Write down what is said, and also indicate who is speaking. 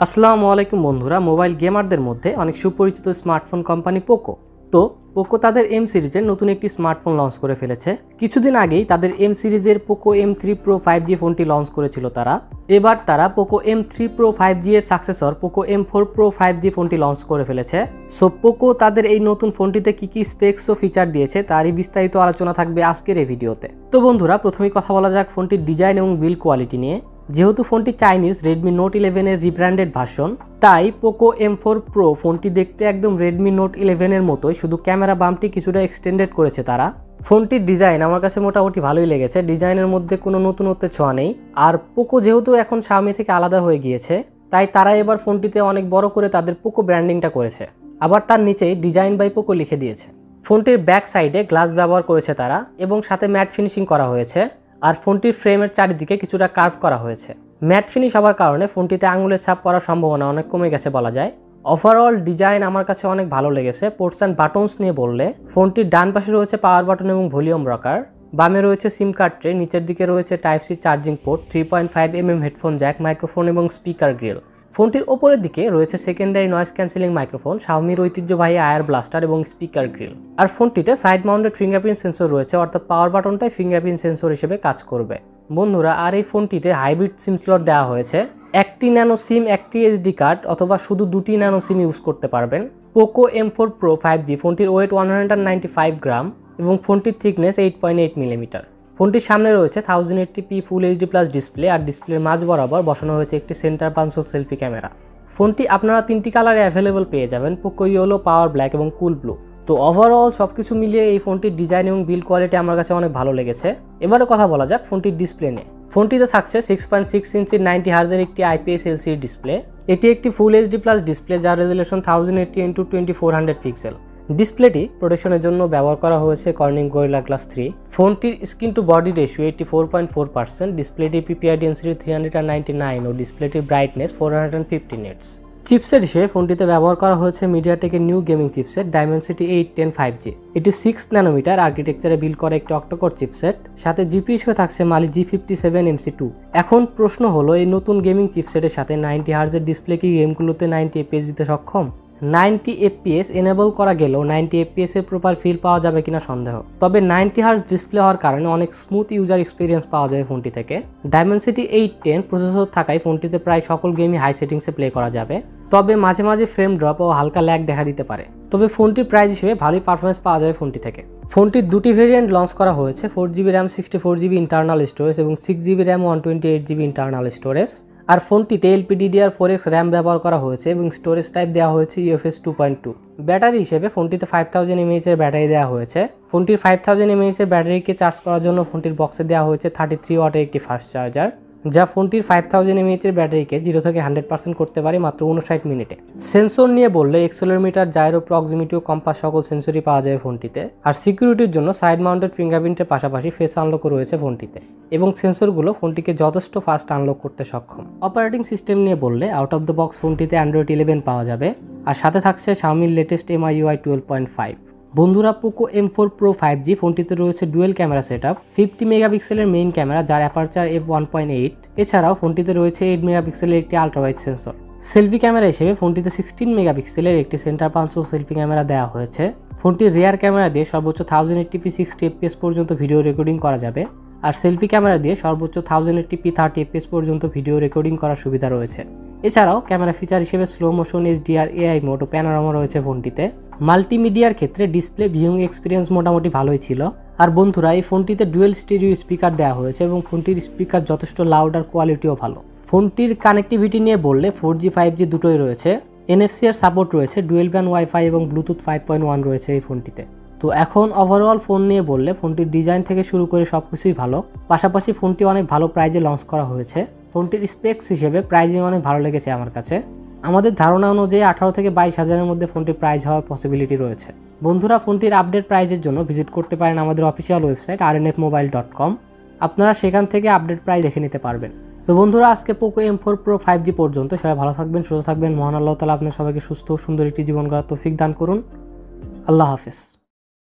Speaker 1: আসসালামু আলাইকুম বন্ধুরা, মোবাইল গেমারদের মধ্যে অনেক সুপরিচিত স্মার্টফোন কোম্পানি পোকো। তো পোকো তাদের এম সিরিজের নতুন একটি স্মার্টফোন লঞ্চ করে ফেলেছে। কিছুদিন আগেই তাদের এম সিরিজের পোকো M3 Pro 5G ফোনটি লঞ্চ করেছিল তারা। এবার তারা পোকো M3 Pro 5G এর successor Poco M4 Pro 5G ফোনটি লঞ্চ করে ফেলেছে। সো পোকো তাদের এই নতুন ফোনটিতে কি স্পেক্স ও ফিচার দিয়েছে তারই বিস্তারিত আলোচনা থাকবে আজকের এই ভিডিওতে। তো বন্ধুরা, প্রথমেই কথা বলা যাক ফোনটির ডিজাইন এবং বিল্ড কোয়ালিটি নিয়ে। যেহেতু ফোনটি চাইনিজ রেডমি নোট 11 এর রিব্র্যান্ডেড ভার্সন, তাই পোকো M4 Pro ফোনটি দেখতে একদম রেডমি নোট 11 এর মতোই, শুধু ক্যামেরা বাম্পটি কিছুটা এক্সটেন্ডেড করেছে তারা। ফোনটির ডিজাইন আমার কাছে মোটামুটি ভালোই লেগেছে, ডিজাইনের মধ্যে কোনো নতুনত্বের ছোঁয়া নেই। আর পোকো যেহেতু এখন Xiaomi থেকে আলাদা হয়ে গিয়েছে, তাই তারা এবার ফোনটিতে অনেক বড় করে তাদের পোকো ব্র্যান্ডিংটা করেছে। আবার তার নিচেই ডিজাইন বাই পোকো লিখে দিয়েছে। ফোনটির ব্যাক সাইডে গ্লাস ব্যবহার করেছে তারা এবং সাথে ম্যাট ফিনিশিং করা হয়েছে। আর ফোনটির ফ্রেমের চারিদিকে কিছুটা কার্ভ করা হয়েছে। ম্যাট ফিনিশ হওয়ার কারণে ফোনটিতে আঙুলের ছাপ পড়ার সম্ভাবনা অনেক কমে গেছে বলা যায়। ওভারঅল ডিজাইন আমার কাছে অনেক ভালো লেগেছে। পোর্টস অ্যান্ড বাটনস নিয়ে বললে ফোনটির ডান পাশে রয়েছে পাওয়ার বাটন এবং ভলিউম রকার, বামে রয়েছে সিম কার্ড ট্রে, নিচের দিকে রয়েছে type C charging port, 3.5mm headphone jack, microphone এবং স্পিকার গ্রিল। ফোনটির ওপরের দিকে রয়েছে সেকেন্ডারি নয়েজ ক্যান্সেলিং মাইক্রোফোন, শাওমির ঐতিহ্যবাহী আয়ার ব্লাস্টার এবং স্পিকার গ্রিল। আর ফোনটিতে সাইড মাউন্টেড ফিঙ্গারপ্রিন্ট সেন্সর রয়েছে, অর্থাৎ পাওয়ার বাটনটাই ফিঙ্গারপ্রিন্ট সেন্সর হিসেবে কাজ করবে বন্ধুরা। আর এই ফোনটিতে হাইব্রিড সিম স্লট দেওয়া হয়েছে। একটি ন্যানো সিম, একটি SD কার্ড অথবা শুধু দুটি ন্যানো সিম ইউজ করতে পারবেন। পোকো M4 Pro 5G ফোনটির ওয়েট 195 গ্রাম এবং ফোনটির থিকনেস 8.8mm। ফোনটির সামনে রয়েছে 1080p ফুল HD প্লাস ডিসপ্লে, আর ডিসপ্লের মাঝ বরাবর বসানো হয়েছে একটি সেন্টার পাঞ্চল সেলফি ক্যামেরা। ফোনটি আপনারা তিনটি কালারে অ্যাভেলেবল পেয়ে যাবেন, পোকো ইয়েলো, পাওয়ার ব্ল্যাক এবং কুল ব্লু। তো ওভারঅল সবকিছু মিলিয়ে এই ফোনটির ডিজাইন এবং বিল্ড কোয়ালিটি আমার কাছে অনেক ভালো লেগেছে। এবারে কথা বলা যাক ফোনটির ডিসপ্লে নিয়ে। ফোনটিতে থাকছে 6.6 ইঞ্চির 90Hz একটি IPS LCD ডিসপ্লে। এটি একটি ফুল HD প্লাস ডিসপ্লে যার রেজুলেশন 1080x2400 পিক্সেল। ডিসপ্লেটি প্রোটেকশনের জন্য ব্যবহার করা হয়েছে কর্নিং গরিলা গ্লাস 3। ফোনটির স্ক্রিন টু বডি রেশিও 84.4%, ডিসপ্লেটির PPI ডেন্সিটি 399 ও ডিসপ্লেটির ব্রাইটনেস 450 নিটস। চিপসেট হিসেবে ফোনটিতে ব্যবহার করা হয়েছে মিডিয়াটেকের new gaming chipset Dimensity 810 5G। এটি 6 ন্যানোমিটার আর্কিটেকচারে বিল্ড করা একটি অক্টোকোর চিপসেট, সাথে জিপি হিসেবে থাকছে মালি G57 MC2। এখন প্রশ্ন হলো, এই নতুন গেমিং চিপসেটের সাথে 90Hz ডিসপ্লে কি গেমগুলোতে 90 FPS দিতে সক্ষম? 90 FPS এনেবল করা গেলেও 90 FPS এর প্রপার ফিল পাওয়া যাবে কিনা সন্দেহ। তবে 90Hz ডিসপ্লে হওয়ার কারণে অনেক স্মুথ ইউজার এক্সপিরিয়েন্স পাওয়া যায় ফোনটি থেকে। ডাইমেনসিটি 810 প্রসেসর থাকায় ফোনটিতে প্রায় সকল গেমই হাই সেটিংসে প্লে করা যাবে, তবে মাঝে মাঝে ফ্রেম ড্রপ ও হালকা ল্যাগ দেখা দিতে পারে। তবে ফোনটির প্রাইস হিসেবে ভালোই পারফরমেন্স পাওয়া যাবে ফোনটি থেকে। ফোনটির দুটি ভেরিয়েন্ট লঞ্চ করা হয়েছে, 4GB RAM 64GB internal storage এবং 6GB RAM 128GB internal storage. আর ফোনটিতে LPDDR4X র্যাম ব্যবহার করা হয়েছে এবং স্টোরেজ টাইপ দেওয়া হয়েছে UFS 2.2। ব্যাটারি হিসেবে ফোনটিতে 5000 mAh এর ব্যাটারি দেওয়া হয়েছে। ফোনটির 5000 mAh এর ব্যাটারিকে চার্জ করার জন্য ফোনটির বক্সে দেওয়া হয়েছে 33 ওয়াটের একটি ফাস্ট চার্জার, যা ফোনটির 5000 mAh এর ব্যাটারিকে 0 থেকে 100% করতে পারে মাত্র 59 মিনিটে। সেন্সর নিয়ে বললে অ্যাক্সেলেরোমিটার, জাইরো, প্রক্সিমিটি ও কম্পাস সকল সেন্সরই পাওয়া যায় ফোনটিতে। আর সিকিউরিটির জন্য সাইড মাউন্টেড ফিঙ্গারপ্রিন্টের পাশাপাশি ফেস আনলকও রয়েছে ফোনটিতে এবং সেন্সরগুলো ফোনটিকে যথেষ্ট ফাস্ট আনলক করতে সক্ষম। অপারেটিং সিস্টেম নিয়ে বললে আউট অফ দ্য বক্স ফোনটিতে Android 11 পাওয়া যাবে, আর সাথে থাকছে Xiaomiর লেটেস্ট MIUI 12.5। বন্ধুরা, পোকো M4 Pro 5G ফোনটিতে রয়েছে ডুয়েল ক্যামেরা সেটআপ, 50 মেগাপিক্সেলের মেইন ক্যামেরা যার অ্যাপারচার f1.8। এছাড়াও ফোনটিতে রয়েছে 8 মেগাপিক্সেলের একটি ultra wide sensor. Selfie camera হিসেবে ফোনটিতে 16 মেগাপিক্সেলের একটি সেন্টার পাঞ্চল সেলফি ক্যামেরা দেওয়া হয়েছে। ফোনটির রিয়ার ক্যামেরা দিয়ে সর্বোচ্চ 1080p 60 fps পর্যন্ত ভিডিও রেকর্ডিং করা যাবে, আর সেলফি ক্যামেরা দিয়ে সর্বোচ্চ 1080p 30 fps পর্যন্ত ভিডিও রেকর্ডিং করার সুবিধা রয়েছে। এছাড়াও ক্যামেরা ফিচার হিসেবে slow motion, HDR, AI mode ও প্যানোরামা রয়েছে ফোনটিতে। মাল্টিমিডিয়ার ক্ষেত্রে ডিসপ্লে ভিউইং এক্সপিরিয়েন্স মোটামুটি ভালোই ছিল। আর বন্ধুরা, এই ফোনটিতে ডুয়েল স্টেরিও স্পিকার দেওয়া হয়েছে এবং ফোনটির স্পিকার যথেষ্ট লাউড আর কোয়ালিটিও ভালো। ফোনটির কানেক্টিভিটি নিয়ে বললে 4G 5G দুটোই রয়েছে। NFC এর সাপোর্ট রয়েছে, ডুয়েল ব্যান্ড ওয়াইফাই এবং ব্লুটুথ 5.1 রয়েছে এই ফোনটিতে। তো এখন ওভারঅল ফোন নিয়ে বললে ফোনটির ডিজাইন থেকে শুরু করে সবকিছুই ভালো, পাশাপাশি ফোনটি অনেক ভালো প্রাইজে লঞ্চ করা হয়েছে। ফোনটির স্পেক্স হিসেবে প্রাইজিং অনেক ভালো লেগেছে আমার কাছে। আমাদের ধারণা অনুযায়ী 18 থেকে 22 হাজারের মধ্যে ফোনটির প্রাইস হওয়ার পসিবিলিটি রয়েছে। বন্ধুরা, ফোনটির আপডেট প্রাইজের জন্য ভিজিট করতে পারেন আমাদের অফিসিয়াল ওয়েবসাইট rnfmobile.com। আপনারা সেখান থেকে আপডেট প্রাইস দেখে নিতে পারবেন। তো বন্ধুরা, আজকে পোকো M4 Pro 5G পর্যন্ত। সবাই ভালো থাকবেন, সুস্থ থাকবেন। মহান আল্লাহ তাআলা আপনার সবাইকে সুস্থ ও সুন্দর একটি জীবন গড়ার তৌফিক দান করুন। আল্লাহ হাফেজ।